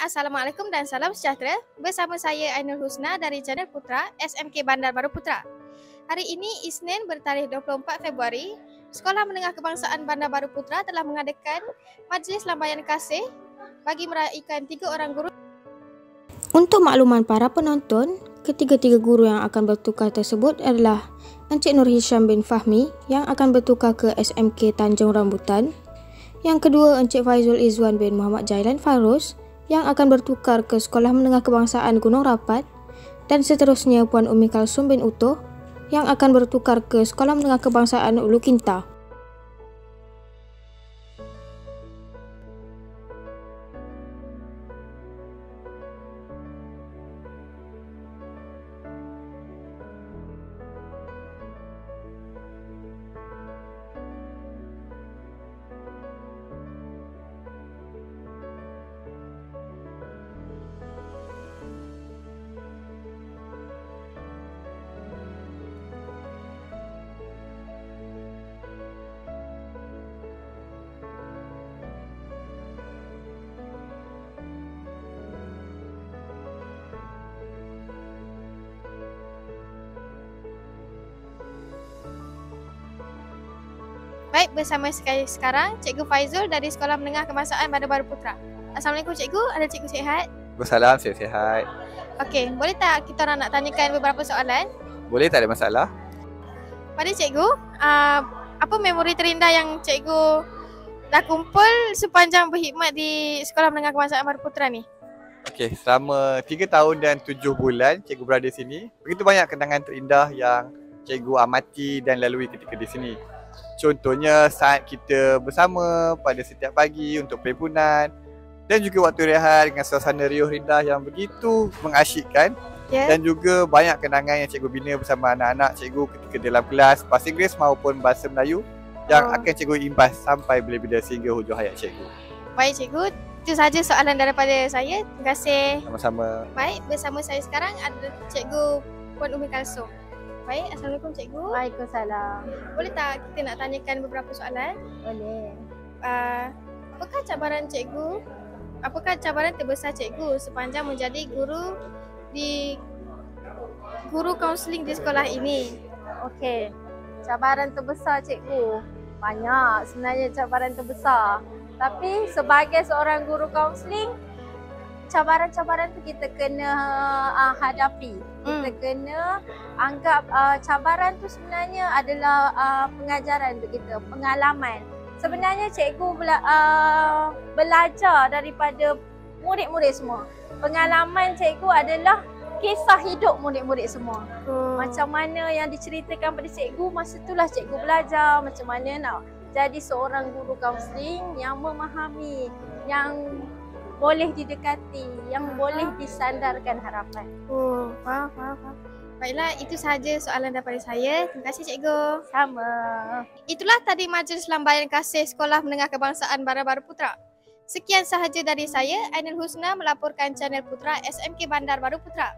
Assalamualaikum dan salam sejahtera. Bersama saya Ainul Husna dari channel Putra SMK Bandar Baru Putra. Hari ini Isnin bertarikh 24 Februari, Sekolah Menengah Kebangsaan Bandar Baru Putra telah mengadakan majlis lambaian kasih bagi meraihkan 3 orang guru. Untuk makluman para penonton, ketiga-tiga guru yang akan bertukar tersebut adalah Encik Nur Hisham bin Fahmi yang akan bertukar ke SMK Tanjung Rambutan. Yang kedua, Encik Faizul Izwan bin Muhammad Jailan Farus yang akan bertukar ke Sekolah Menengah Kebangsaan Gunung Rapat. Dan seterusnya, Puan Umi Kalsum bin Utuh yang akan bertukar ke Sekolah Menengah Kebangsaan Ulu Kinta. Baik, bersama sekali sekarang Cikgu Faizul dari Sekolah Menengah Kebangsaan Bandar Baru Putra. Assalamualaikum Cikgu, ada Cikgu sihat? Waalaikumsalam, sihat-sihat. Okey, boleh tak kita orang nak tanyakan beberapa soalan? Boleh, tak ada masalah. Pada Cikgu, apa memori terindah yang Cikgu dah kumpul sepanjang berkhidmat di Sekolah Menengah Kebangsaan Baru Putra ni? Okey, selama 3 tahun dan 7 bulan Cikgu berada di sini, begitu banyak kenangan terindah yang Cikgu amati dan lalui ketika di sini. Contohnya saat kita bersama pada setiap pagi untuk perhimpunan dan juga waktu rehat dengan suasana riuh rindah yang begitu mengasyikkan. Dan juga banyak kenangan yang Cikgu bina bersama anak-anak Cikgu ketika dalam kelas Bahasa Inggeris maupun Bahasa Melayu yang akan Cikgu imbas sampai bila-bila sehingga hujung hayat Cikgu. Baik Cikgu, itu sahaja soalan daripada saya. Terima kasih. Sama-sama. Baik, bersama saya sekarang ada Cikgu Puan Umi Kalsum. Baik, Assalamualaikum Cikgu. Waalaikumsalam. Boleh tak kita nak tanyakan beberapa soalan? Boleh. Apakah cabaran Cikgu, apakah cabaran terbesar Cikgu sepanjang menjadi guru kaunseling di sekolah ini? Okey. Cabaran terbesar Cikgu. Banyak sebenarnya cabaran terbesar. Tapi sebagai seorang guru kaunseling, cabaran-cabaran tu kita kena hadapi. Kita kena anggap cabaran tu sebenarnya adalah pengajaran untuk kita, pengalaman. Sebenarnya cikgu belajar daripada murid-murid semua. Pengalaman cikgu adalah kisah hidup murid-murid semua. Macam mana yang diceritakan pada cikgu, masa itulah cikgu belajar macam mana nak jadi seorang guru kaunseling yang memahami, yang boleh didekati, yang boleh disandarkan harapan. Faham. Baiklah, itu sahaja soalan daripada saya. Terima kasih Cikgu. Sama. Itulah tadi majlis lambaian kasih Sekolah Menengah Kebangsaan Bandar Baru Putra. Sekian sahaja dari saya, Ainul Husna melaporkan channel Putra SMK Bandar Baru Putra.